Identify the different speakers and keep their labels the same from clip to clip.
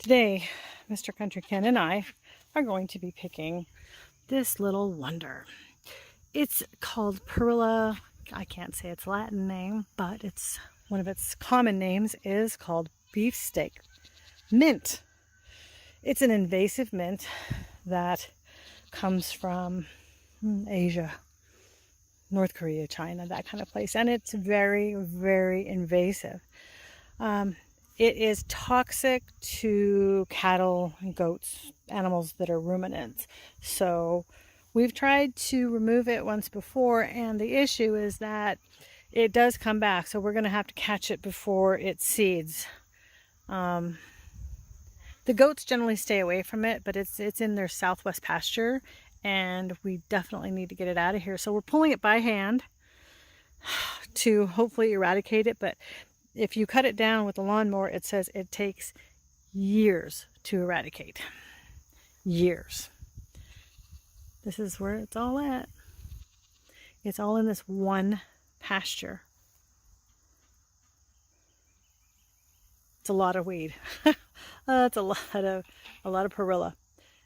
Speaker 1: Today, Mr. Country Ken and I are going to be picking this little wonder. It's called Perilla. I can't say its Latin name, but it's one of its common names is called beefsteak mint. It's an invasive mint that comes from Asia, North Korea, China, that kind of place, and it's very, very invasive. It is toxic to cattle and goats, animals that are ruminants. So we've tried to remove it once before, and the issue is that it does come back. So we're going to have to catch it before it seeds. The goats generally stay away from it, but it's in their southwest pasture, and we definitely need to get it out of here. So we're pulling it by hand to hopefully eradicate it, but if you cut it down with a lawnmower, it says it takes years to eradicate. Years. This is where it's all at. It's all in this one pasture. It's a lot of weed. It's a lot of perilla.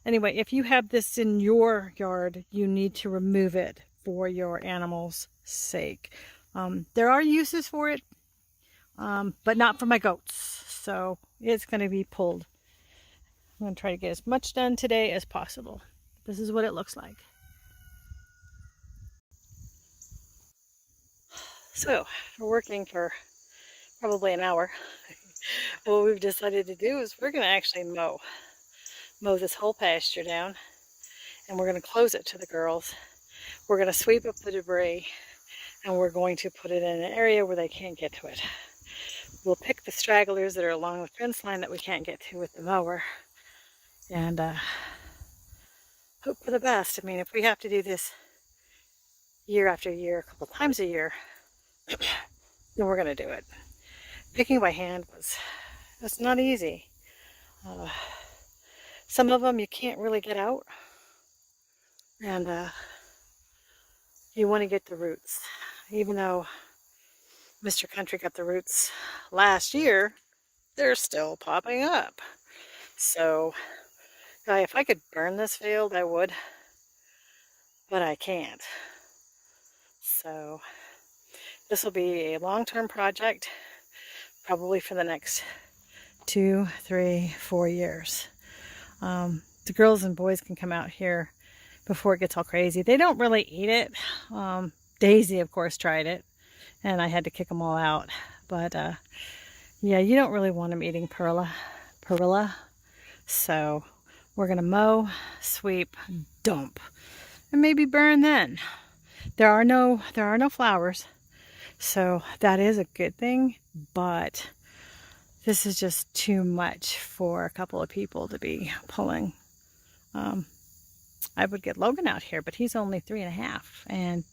Speaker 1: Anyway, if you have this in your yard, you need to remove it for your animals' sake. There are uses for it, but not for my goats. So it's going to be pulled. I'm going to try to get as much done today as possible. This is what it looks like. So we're working for probably an hour. What we've decided to do is we're going to actually mow this whole pasture down, and we're going to close it to the girls. We're going to sweep up the debris, and we're going to put it in an area where they can't get to it. We'll pick the stragglers that are along the fence line that we can't get to with the mower, and hope for the best. I mean, if we have to do this year after year, a couple times a year, then we're going to do it. Picking by hand was not easy. Some of them you can't really get out, and you want to get the roots. Even though Mr. Country got the roots last year, they're still popping up. So, if I could burn this field, I would, but I can't. So, this will be a long-term project, probably for the next 2, 3, 4 years. The girls and boys can come out here before it gets all crazy. They don't really eat it. Daisy, of course, tried it, and I had to kick them all out. But yeah, you don't really want them eating perilla. So we're gonna mow, sweep, dump, and maybe burn then. There are no flowers, so that is a good thing. But this is just too much for a couple of people to be pulling. I would get Logan out here, but he's only 3.5, and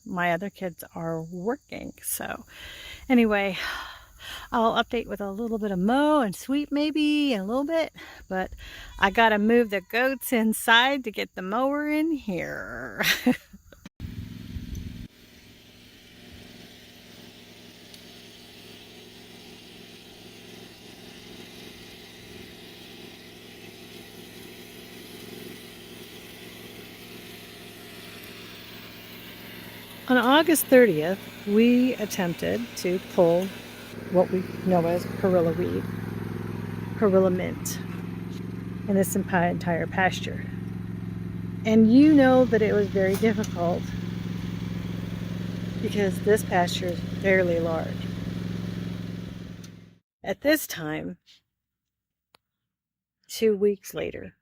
Speaker 1: my other kids are working. So anyway, I'll update with a little bit of mow and sweep maybe in a little bit, but I gotta move the goats inside to get the mower in here. On August 30th, we attempted to pull what we know as perilla weed, perilla mint, in this entire pasture. And you know that it was very difficult because this pasture is fairly large. At this time, 2 weeks later,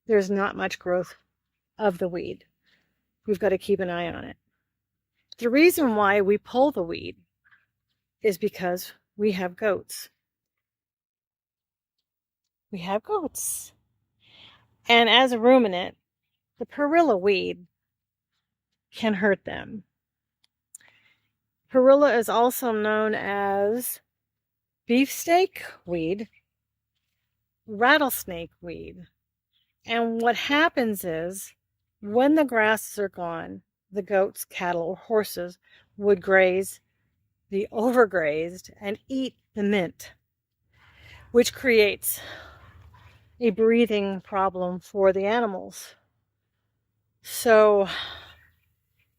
Speaker 1: there's not much growth of the weed. We've got to keep an eye on it. The reason why we pull the weed is because we have goats. We have goats. And as a ruminant, the perilla weed can hurt them. Perilla is also known as beefsteak weed, rattlesnake weed. And what happens is, when the grasses are gone, the goats, cattle, or horses would graze the overgrazed and eat the mint. which creates a breathing problem for the animals. So,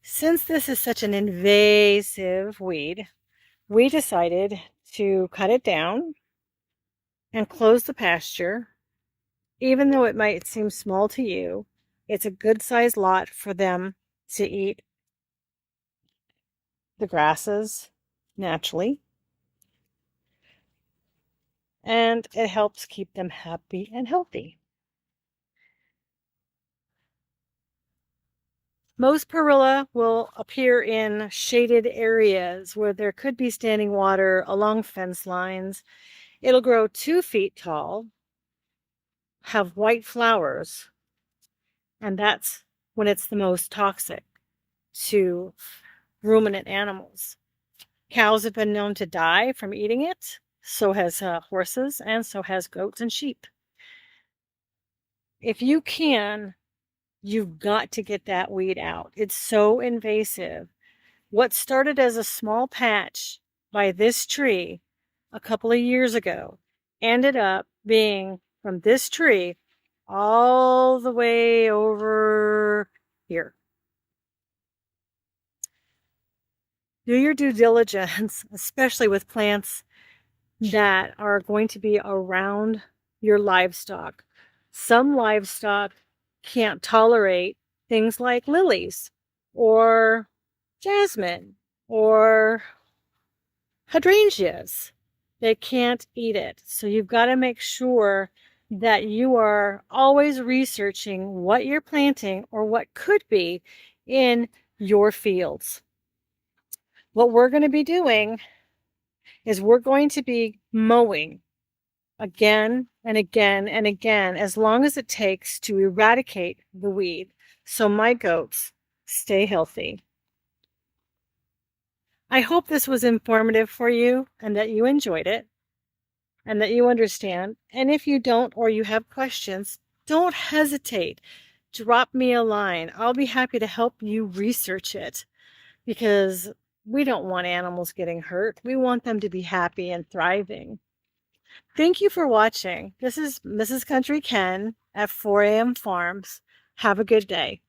Speaker 1: since this is such an invasive weed, we decided to cut it down and close the pasture. Even though it might seem small to you, it's a good sized lot for them to eat the grasses naturally, and it helps keep them happy and healthy. Most Perilla will appear in shaded areas where there could be standing water along fence lines. It'll grow 2 feet tall, have white flowers, and that's when it's the most toxic to ruminant animals. Cows have been known to die from eating it, so has horses, and so has goats and sheep. If you can, you've got to get that weed out. It's so invasive. What started as a small patch by this tree a couple of years ago ended up being from this tree all the way over here. Do your due diligence, especially with plants that are going to be around your livestock. Some livestock can't tolerate things like lilies or jasmine or hydrangeas. They can't eat it. So you've got to make sure that you are always researching what you're planting or what could be in your fields. What we're going to be doing is we're going to be mowing again and again and again, as long as it takes to eradicate the weed so my goats stay healthy. I hope this was informative for you and that you enjoyed it and that you understand. And if you don't or you have questions, don't hesitate. Drop me a line. I'll be happy to help you research it, because we don't want animals getting hurt. We want them to be happy and thriving. Thank you for watching. This is Mrs. Country Ken at 4 a.m. Farms. Have a good day.